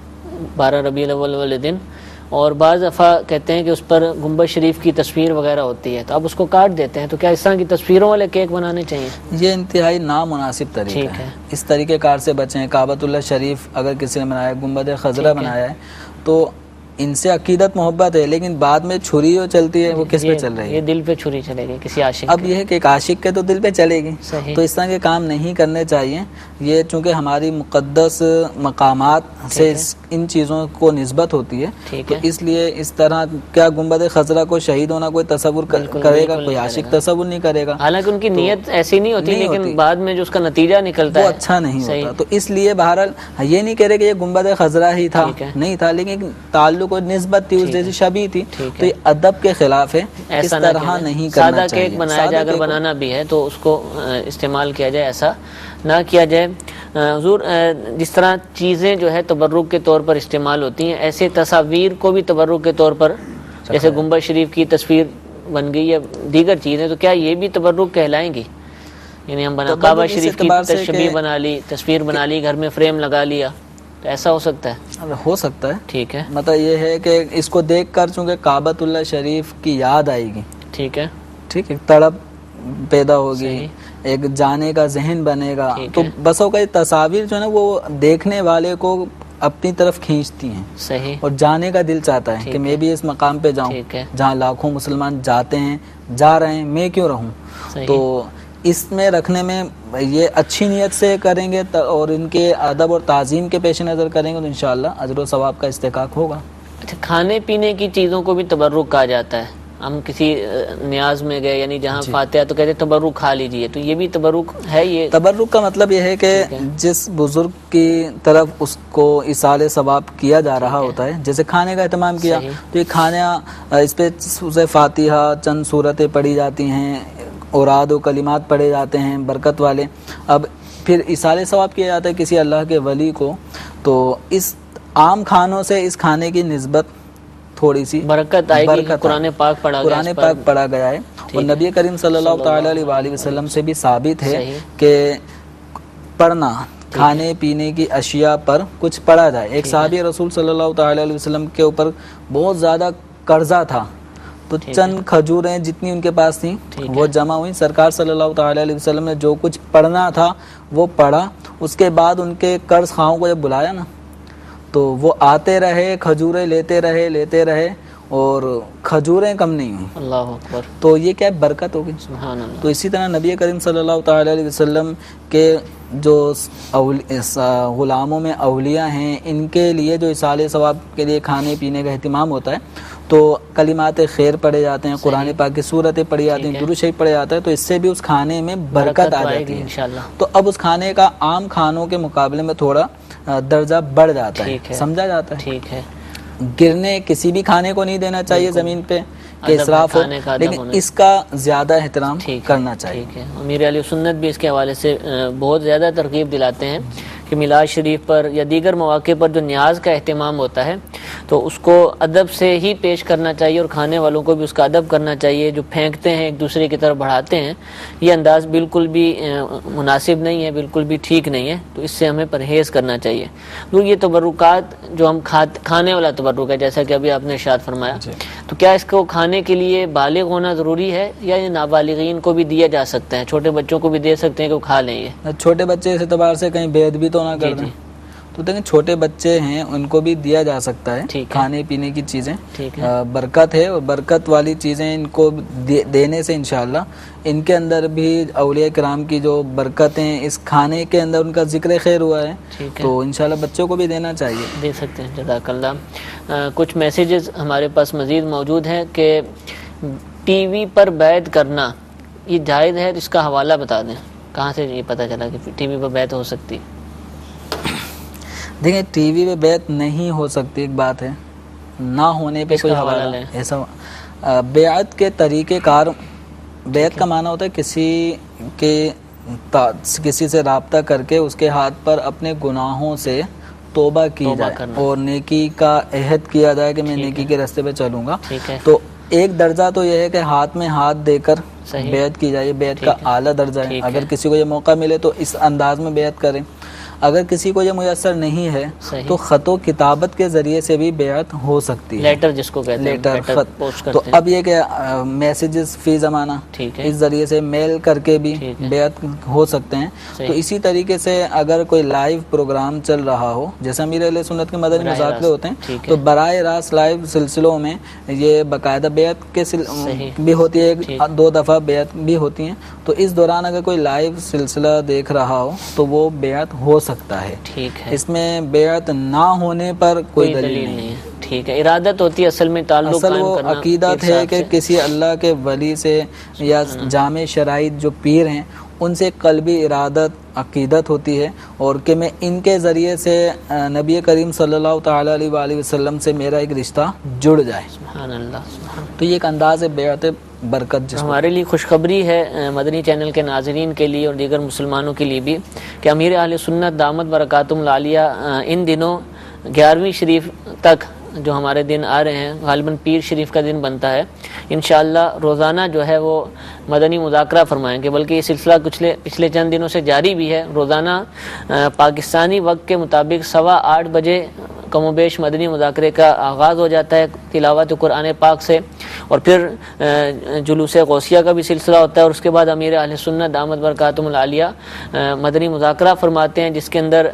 12 ربیع الاول والے دن، اور بعض دفعہ کہتے ہیں کہ اس پر گنبد شریف کی تصویر وغیرہ ہوتی ہے، تو اب اس کو کاٹ دیتے ہیں، تو کیا اس طرح کی تصویروں والے کیک بنانے چاہیے؟ یہ انتہائی نامناسب طریقہ ہے، اس طریقے کار سے بچیں۔ کعبۃ اللہ شریف اگر کسی نے بنایا ہے، گنبد خضرا بنایا ہے، تو ان سے عقیدت محبت ہے، لیکن بعد میں چھری جو چلتی ہے وہ کس پہ چل رہی ہے؟ یہ دل پہ چھری چلے گی کسی عاشق اب یہ ہے کہ ایک عاشق کے تو دل پہ چلے گی، صحیح۔ تو اس طرح کے کام نہیں کرنے چاہیے۔ یہ چونکہ ہماری مقدس مقامات سے ان چیزوں کو نسبت ہوتی ہے، تو اس لیے اس طرح کیا گنبد خضرا کو شہید ہونا کوئی تصور کرے گا؟ کوئی عاشق تصور نہیں کرے گا، حالانکہ ان کی نیت ایسی نہیں ہوتی، لیکن بعد میں جو اس کا نتیجہ نکلتا ہے وہ اچھا نہیں ہوتا۔ تو اس لیے بہرحال یہ نہیں کہہ رہے کہ یہ گنبد خضرا ہی تھا، نہیں تھا، لیکن تعلق اور نسبت تھی، اس جیسی شبیہ تھی، تو یہ ادب کے خلاف ہے، اس طرح نہیں کرنا چاہیے۔ سادہ کیک بنایا جائے، اگر بنانا بھی ہے تو اس کو استعمال کیا جائے، ایسا نہ کیا جائے۔ حضور جس طرح چیزیں جو ہے تبرک کے طور پر استعمال ہوتی ہیں، ایسے تصاویر کو بھی تبرک کے طور پر، جیسے گنبد شریف کی تصویر بن گئی یا دیگر چیزیں، تو کیا یہ بھی تبرک کہلائیں گی؟ یعنی ہم کعبہ شریف کی تشبیہ بنا لی، تصویر بنا لی، گھر میں فریم لگا لیا، تو ایسا ہو سکتا ہے؟ ہو سکتا ہے، ٹھیک ہے۔ مطلب یہ ہے کہ اس کو دیکھ کر چونکہ کعبۃ اللہ شریف کی یاد آئے گی، ٹھیک ہے، ٹھیک ہے، تڑپ پیدا ہوگی، ایک جانے کا ذہن بنے گا، تو بسوں کا یہ تصاویر جو ہے نا وہ دیکھنے والے کو اپنی طرف کھینچتی ہیں، صحیح، اور جانے کا دل چاہتا ہے کہ میں بھی اس مقام پہ جاؤں جہاں لاکھوں مسلمان جاتے ہیں، جا رہے ہیں، میں کیوں رہوں؟ تو اس میں رکھنے میں یہ اچھی نیت سے کریں گے اور ان کے ادب اور تعظیم کے پیش نظر کریں گے تو انشاءاللہ اجر و ثواب کا استحقاق ہوگا۔ اچھا، کھانے پینے کی چیزوں کو بھی تبرک کہا جاتا ہے۔ ہم کسی نیاز میں گئے، یعنی جہاں فاتحہ، تو کہتے ہیں تبرک کھا لیجئے، تو یہ بھی تبرک ہے؟ یہ تبرک کا مطلب یہ ہے کہ جس بزرگ کی طرف اس کو ایصال ثواب کیا جا رہا ہوتا ہے، جیسے کھانے کا اہتمام کیا، تو یہ کھانا اس پہ سورہ فاتحہ چند سورتیں پڑھی جاتی ہیں، اوراد و کلمات پڑھے جاتے ہیں برکت والے، اب پھر ایصال ثواب کیا جاتا ہے کسی اللہ کے ولی کو، تو اس عام کھانوں سے اس کھانے کی نسبت تھوڑی سی برکت آئے گی۔ قرآن پاک پڑھا گیا ہے، اور نبی کریم صلی اللہ تعالی علیہ وآلہ وسلم سے بھی ثابت ہے کہ پڑھنا، کھانے پینے کی اشیاء پر کچھ پڑھا جائے۔ ایک صحابی رسول صلی اللہ تعالی علیہ وسلم کے اوپر بہت زیادہ قرضہ تھا، تو چند کھجوریں جتنی ان کے پاس تھیں وہ جمع ہوئی، سرکار صلی اللہ تعالی علیہ وسلم نے جو کچھ پڑھنا تھا وہ پڑھا، اس کے بعد ان کے قرض خواہوں کو جب بلایا نا تو وہ آتے رہے، کھجوریں لیتے رہے اور کھجوریں کم نہیں ہوئیں۔ اللہ اکبر، تو یہ کیا برکت ہوگی؟ سبحان اللہ۔ تو اسی طرح نبی کریم صلی اللہ تعالی علیہ وسلم کے جو غلاموں میں اولیاء ہیں، ان کے لیے جو ایصال ثواب کے لیے کھانے پینے کا اہتمام ہوتا ہے، تو کلمات خیر پڑھے جاتے ہیں، قرآن پاک کی سورتیں پڑھی جاتی ہیں، درود شریف پڑھے جاتا ہے، تو اس سے بھی اس کھانے میں برکت آ جاتی ہے انشاءاللہ۔ تو اب اس کھانے کا عام کھانوں کے مقابلے میں تھوڑا درجہ بڑھ جاتا ہے، سمجھا جاتا ہے۔ ٹھیک ہے، گرنے کسی بھی کھانے کو نہیں دینا چاہیے زمین پہ کہ اسراف ہو، لیکن اس کا زیادہ احترام کرنا چاہیے۔ ٹھیک ہے، امیر علیہ سنت بھی اس کے حوالے سے بہت زیادہ ترغیب دلاتے ہیں کہ میلاد شریف پر یا دیگر مواقع پر جو نیاز کا اہتمام ہوتا ہے تو اس کو ادب سے ہی پیش کرنا چاہیے، اور کھانے والوں کو بھی اس کا ادب کرنا چاہیے۔ جو پھینکتے ہیں ایک دوسرے کی طرف بڑھاتے ہیں، یہ انداز بالکل بھی مناسب نہیں ہے، بالکل بھی ٹھیک نہیں ہے، تو اس سے ہمیں پرہیز کرنا چاہیے۔ تو یہ تبرکات جو ہم کھانے والا تبرک ہے، جیسا کہ ابھی آپ نے ارشاد فرمایا، تو کیا اس کو کھانے کے لیے بالغ ہونا ضروری ہے یا یہ نابالغین کو بھی دیا جا سکتا ہے؟ چھوٹے بچوں کو بھی دے سکتے ہیں کہ وہ کھا لیں؟ یہ چھوٹے بچے اس اعتبار سے کہیں بے ادبی تو نہ کر دیں، تو دیکھیں چھوٹے بچے ہیں ان کو بھی دیا جا سکتا ہے کھانے پینے کی چیزیں، برکت ہے، اور برکت والی چیزیں ان کو دینے سے انشاءاللہ ان کے اندر بھی اولیاء کرام کی جو برکتیں اس کھانے کے اندر ان کا ذکر خیر ہوا ہے، تو انشاءاللہ بچوں کو بھی دینا چاہیے، دے سکتے ہیں۔ جزاک اللہ۔ کچھ میسیجز ہمارے پاس مزید موجود ہیں کہ ٹی وی پر بیعت کرنا یہ جائز ہے، اس کا حوالہ بتا دیں، کہاں سے یہ پتہ چلا کہ ٹی وی پر بیعت ہو سکتی؟ دیکھیں ٹی وی پہ بیعت نہیں ہو سکتی ایک بات ہے، نہ ہونے پہ کوئی حوالہ ایسا۔ بیعت کے طریقہ کار، بیعت کا معنی ہوتا ہے کسی سے رابطہ کر کے اس کے ہاتھ پر اپنے گناہوں سے توبہ کی جائے اور نیکی کا عہد کیا جائے کہ میں نیکی کے راستے پہ چلوں گا۔ تو ایک درجہ تو یہ ہے کہ ہاتھ میں ہاتھ دے کر صحیح، بیعت کی جائے، بیعت کا ٹھیک ہے، اعلیٰ درجہ ہے۔ ٹھیک اگر ہے، کسی کو یہ موقع ملے تو اس انداز میں بیعت کریں، اگر کسی کو یہ میسر نہیں ہے صحیح، تو خط و کتابت کے ذریعے سے بھی بیعت ہو سکتی ہے، لیٹر جس کو کہتے ہیں، لیٹر، خط۔ پوسٹ تو کرتے ہیں، اب یہ کہ میسیجز فی زمانہ ٹھیک ہے، اس ذریعے سے میل کر کے بھی ٹھیک ہے، بیعت ہو سکتے ہیں۔ صحیح، تو اسی طریقے سے اگر کوئی لائیو پروگرام چل رہا ہو، جیسے امیر اہل سنت کے مدنی براہ مذاکرے راست، ہوتے ہیں، ٹھیک ہے، تو براہ راست لائیو سلسلوں میں یہ باقاعدہ بیعت کے صحیح، بھی ہوتی ہے، ٹھیک، 2 دفعہ بیعت بھی ہوتی ہیں۔ تو اس دوران اگر کوئی لائیو سلسلہ دیکھ رہا ہو تو وہ بیعت ہو سکتا ہے، ٹھیک ہے، اس میں بیعت نہ ہونے پر کوئی دلیل نہیں ہے۔ ٹھیک ہے، ارادت ہوتی ہے اصل میں تعلق اصل قائم وہ کرنا عقیدت ایک ہے ساتھ کہ سے۔ کسی اللہ کے ولی سے یا جامع شرائط جو پیر ہیں ان سے قلبی ارادت عقیدت ہوتی ہے، اور کہ میں ان کے ذریعے سے نبی کریم صلی اللہ تعالی علیہ وآلہ وسلم سے میرا ایک رشتہ جڑ جائے۔ سبحان اللہ، سبحان اللہ۔ تو یہ ایک انداز ہے بیعت برکت جس کو ہمارے لیے خوشخبری ہے مدنی چینل کے ناظرین کے لیے اور دیگر مسلمانوں کے لیے بھی کہ امیر اہل سنت دامت برکاتہم العالیہ ان دنوں 11ویں شریف تک جو ہمارے دن آ رہے ہیں، غالباً پیر شریف کا دن بنتا ہے، انشاءاللہ روزانہ جو ہے وہ مدنی مذاکرہ فرمائیں گے، بلکہ یہ سلسلہ پچھلے چند دنوں سے جاری بھی ہے۔ روزانہ پاکستانی وقت کے مطابق 8:15 بجے کم و بیش مدنی مذاکرے کا آغاز ہو جاتا ہے تلاوت قرآن پاک سے، اور پھر جلوس غوثیہ کا بھی سلسلہ ہوتا ہے، اور اس کے بعد امیر اہل سنت دامت برکاتہم العالیہ مدنی مذاکرہ فرماتے ہیں، جس کے اندر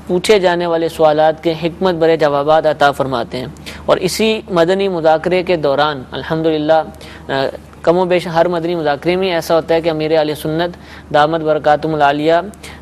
پوچھے جانے والے سوالات کے حکمت برے جوابات عطا فرماتے ہیں۔ اور اسی مدنی مذاکرے کے دوران الحمدللہ کم و بیش ہر مدنی مذاکرے میں ایسا ہوتا ہے کہ امیر اہل سنت دامت برکاتہم العالیہ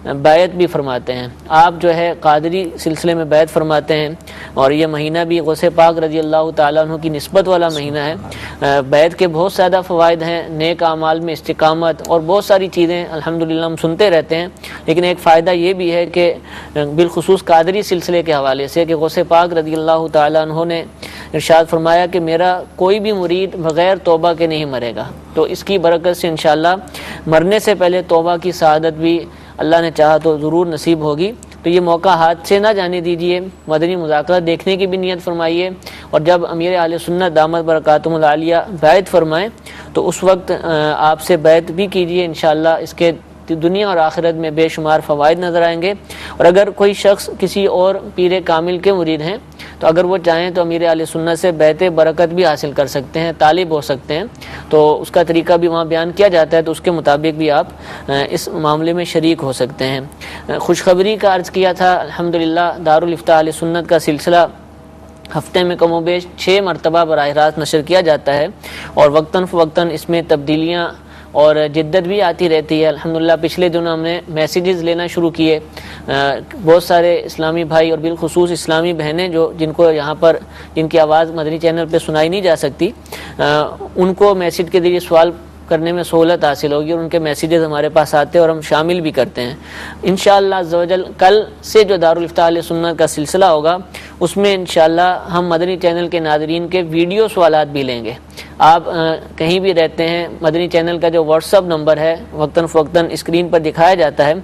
بیعت بھی فرماتے ہیں۔ آپ جو ہے قادری سلسلے میں بیعت فرماتے ہیں، اور یہ مہینہ بھی غوث پاک رضی اللہ تعالیٰ عنہ کی نسبت والا مہینہ ہے۔ بیعت کے بہت زیادہ فوائد ہیں، نیک اعمال میں استقامت اور بہت ساری چیزیں الحمدللہ ہم سنتے رہتے ہیں، لیکن ایک فائدہ یہ بھی ہے کہ بالخصوص قادری سلسلے کے حوالے سے کہ غوث پاک رضی اللہ تعالیٰ عنہ نے ارشاد فرمایا کہ میرا کوئی بھی مرید بغیر توبہ کے نہیں مرے گا، تو اس کی برکت سے انشاءاللہ مرنے سے پہلے توبہ کی سعادت بھی اللہ نے چاہا تو ضرور نصیب ہوگی۔ تو یہ موقع ہاتھ سے نہ جانے دیجئے، مدنی مذاکرہ دیکھنے کی بھی نیت فرمائیے، اور جب امیر اہل سنت دامت برکاتہم العالیہ بیعت فرمائیں تو اس وقت آپ سے بیعت بھی کیجئے، انشاءاللہ اس کے دنیا اور آخرت میں بے شمار فوائد نظر آئیں گے۔ اور اگر کوئی شخص کسی اور پیر کامل کے مرید ہیں تو اگر وہ چاہیں تو امیر اہل سنت سے بیعت برکت بھی حاصل کر سکتے ہیں، طالب ہو سکتے ہیں، تو اس کا طریقہ بھی وہاں بیان کیا جاتا ہے، تو اس کے مطابق بھی آپ اس معاملے میں شریک ہو سکتے ہیں۔ خوشخبری کا عرض کیا تھا، الحمدللہ دارالافتاء اہل سنت کا سلسلہ ہفتے میں کم و بیش 6 مرتبہ براہ راست نشر کیا جاتا ہے، اور وقتاً فوقتاً اس میں تبدیلیاں اور جدت بھی آتی رہتی ہے۔ الحمدللہ پچھلے دنوں ہم نے میسیجز لینا شروع کیے، بہت سارے اسلامی بھائی اور بالخصوص اسلامی بہنیں جن کو یہاں پر جن کی آواز مدنی چینل پہ سنائی نہیں جا سکتی، ان کو میسیج کے ذریعے سوال کرنے میں سہولت حاصل ہوگی، اور ان کے میسیجز ہمارے پاس آتے ہیں اور ہم شامل بھی کرتے ہیں انشاءاللہ عز و جل۔ کل سے جو دارالافتاء اہل سنت کا سلسلہ ہوگا اس میں انشاءاللہ ہم مدنی چینل کے ناظرین کے ویڈیو سوالات بھی لیں گے۔ آپ کہیں بھی رہتے ہیں، مدنی چینل کا جو واٹس ایپ نمبر ہے وقتاً فوقتاً اسکرین پر دکھایا جاتا ہے،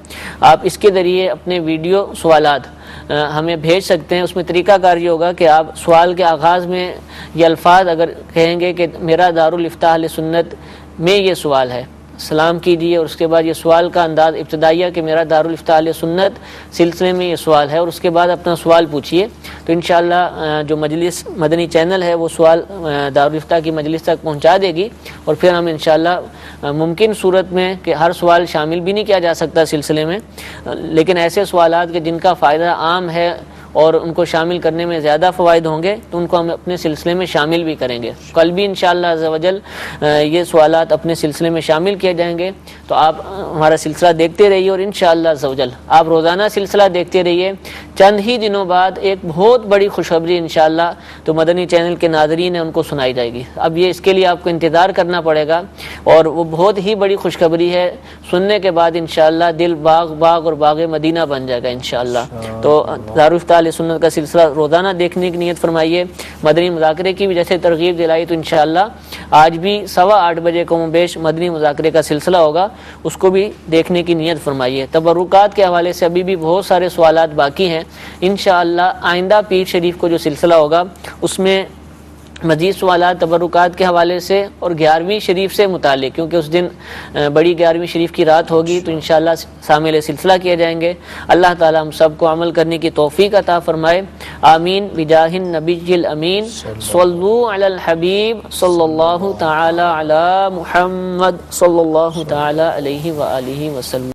آپ اس کے ذریعے اپنے ویڈیو سوالات ہمیں بھیج سکتے ہیں۔ اس میں طریقہ کار یہ ہوگا کہ آپ سوال کے آغاز میں یہ الفاظ اگر کہیں گے کہ میرا دارالافتاء اہل سنت میں یہ سوال ہے، سلام کیجیے، اور اس کے بعد یہ سوال کا انداز ابتدائیہ کہ میرا دارالافتاء اہل سنت سلسلے میں یہ سوال ہے، اور اس کے بعد اپنا سوال پوچھیے، تو انشاءاللہ جو مجلس مدنی چینل ہے وہ سوال دارالافتاء کی مجلس تک پہنچا دے گی، اور پھر ہم انشاءاللہ ممکن صورت میں کہ ہر سوال شامل بھی نہیں کیا جا سکتا سلسلے میں، لیکن ایسے سوالات کہ جن کا فائدہ عام ہے اور ان کو شامل کرنے میں زیادہ فوائد ہوں گے تو ان کو ہم اپنے سلسلے میں شامل بھی کریں گے۔ کل بھی انشاءاللہ عز و جل یہ سوالات اپنے سلسلے میں شامل کیے جائیں گے، تو آپ ہمارا سلسلہ دیکھتے رہیے، اور انشاءاللہ عز و جل آپ روزانہ سلسلہ دیکھتے رہیے۔ چند ہی دنوں بعد ایک بہت بڑی خوشخبری انشاءاللہ تو مدنی چینل کے ناظرین ہیں ان کو سنائی جائے گی۔ اب یہ اس کے لیے آپ کو انتظار کرنا پڑے گا، اور وہ بہت ہی بڑی خوشخبری ہے، سننے کے بعد انشاءاللہ دل باغ اور باغ مدینہ بن جائے گا انشاءاللہ۔ تو دارالافتاء اہل سنت کا سلسلہ روزانہ دیکھنے کی نیت فرمائیے۔ مدنی مذاکرے کی بھی جیسے ترغیب دلائی، تو انشاءاللہ آج بھی 8:15 بجے کم و بیش مدنی مذاکرے کا سلسلہ ہوگا، اس کو بھی دیکھنے کی نیت فرمائیے۔ تبرکات کے حوالے سے ابھی بھی بہت سارے سوالات باقی ہیں، انشاءاللہ آئندہ پیر شریف کو جو سلسلہ ہوگا اس میں مزید سوالات تبرکات کے حوالے سے اور 11ویں شریف سے متعلق، کیونکہ اس دن بڑی 11ویں شریف کی رات ہوگی، تو انشاءاللہ شامل سلسلہ کیے جائیں گے۔ اللہ تعالی ہم سب کو عمل کرنے کی توفیق عطا فرمائے، آمین بجاہ النبی الامین۔ صلو علی الحبیب صلی اللہ تعالی علی محمد صلی اللہ تعالی علیہ وآلہ وسلم۔